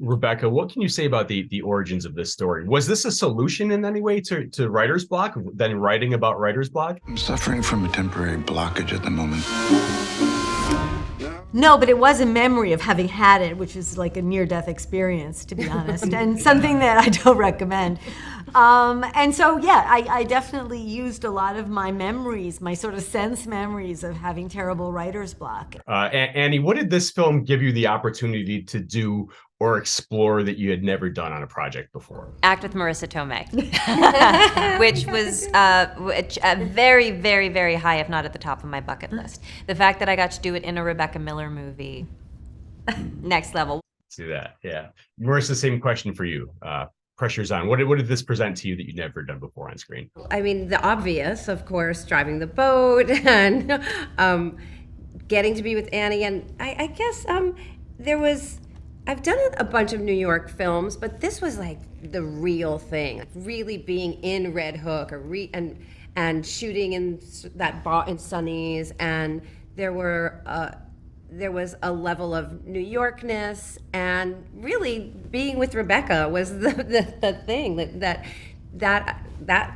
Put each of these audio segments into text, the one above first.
Rebecca, what can you say about the origins of this story? Was this a solution in any way to writer's block, then writing about writer's block? I'm suffering from a temporary blockage at the moment. No, but it was a memory of having had it, which is like a near-death experience, to be honest, and something that I don't recommend. And so, yeah, I definitely used a lot of my memories, my sort of sense memories of having terrible writer's block. Annie, what did this film give you the opportunity to do or explore that you had never done on a project before? Act with Marisa Tomei, which was very, very, very high, if not at the top of my bucket list. The fact that I got to do it in a Rebecca Miller movie, next level. See that, yeah. Marisa, same question for you. Pressure's on. What did this present to you that you'd never done before on screen? I mean, the obvious, of course, driving the boat and getting to be with Annie. And I guess I've done a bunch of New York films, but this was like the real thing. Really being in Red Hook and shooting in that bar in Sonny's, and there was a level of New Yorkness, and really being with Rebecca was the thing that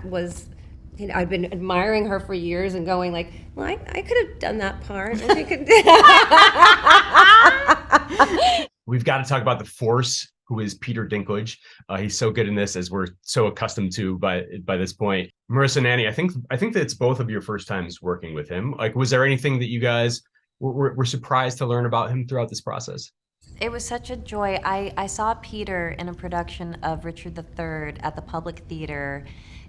was. You know, I've been admiring her for years and going like, well, I could have done that part. I could. We've got to talk about the Force, who is Peter Dinklage. He's so good in this, as we're so accustomed to by this point. Marisa and Annie, I think that it's both of your first times working with him. Like, was there anything that you guys were surprised to learn about him throughout this process? It was such a joy. I saw Peter in a production of Richard III at the Public Theater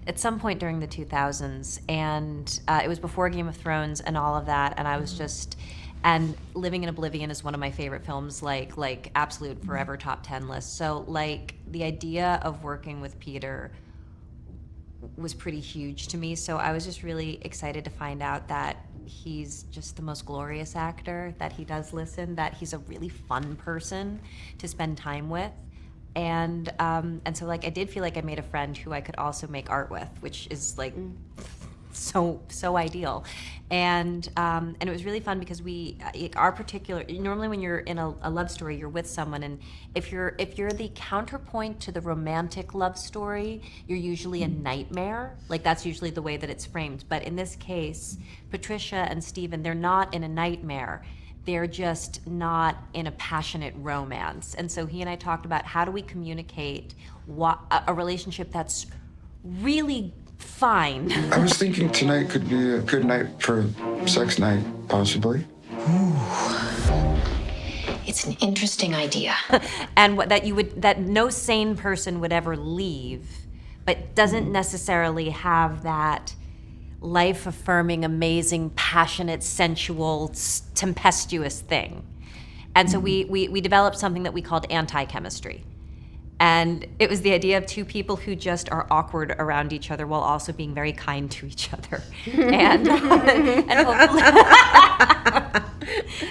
at some point during the 2000s, and it was before Game of Thrones and all of that, and I was just, and Living in Oblivion is one of my favorite films, like absolute forever top 10 list. So like the idea of working with Peter was pretty huge to me, so I was just really excited to find out that he's just the most glorious actor, that he does listen, that he's a really fun person to spend time with. And so like I did feel like I made a friend who I could also make art with, which is like so ideal. And it was really fun because normally when you're in a love story, you're with someone, and if you're the counterpoint to the romantic love story, you're usually a nightmare. Like that's usually the way that it's framed. But in this case, Patricia and Stephen, they're not in a nightmare. They're just not in a passionate romance. And so he and I talked about how do we communicate a relationship that's really fine. I was thinking tonight could be a good night for sex night, possibly. It's an interesting idea. And that no sane person would ever leave, but doesn't necessarily have that life-affirming, amazing, passionate, sensual, tempestuous thing. And so we developed something that we called anti-chemistry. And it was the idea of two people who just are awkward around each other while also being very kind to each other. And hopefully,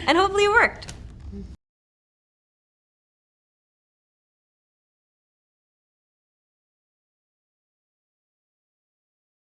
and hopefully it worked.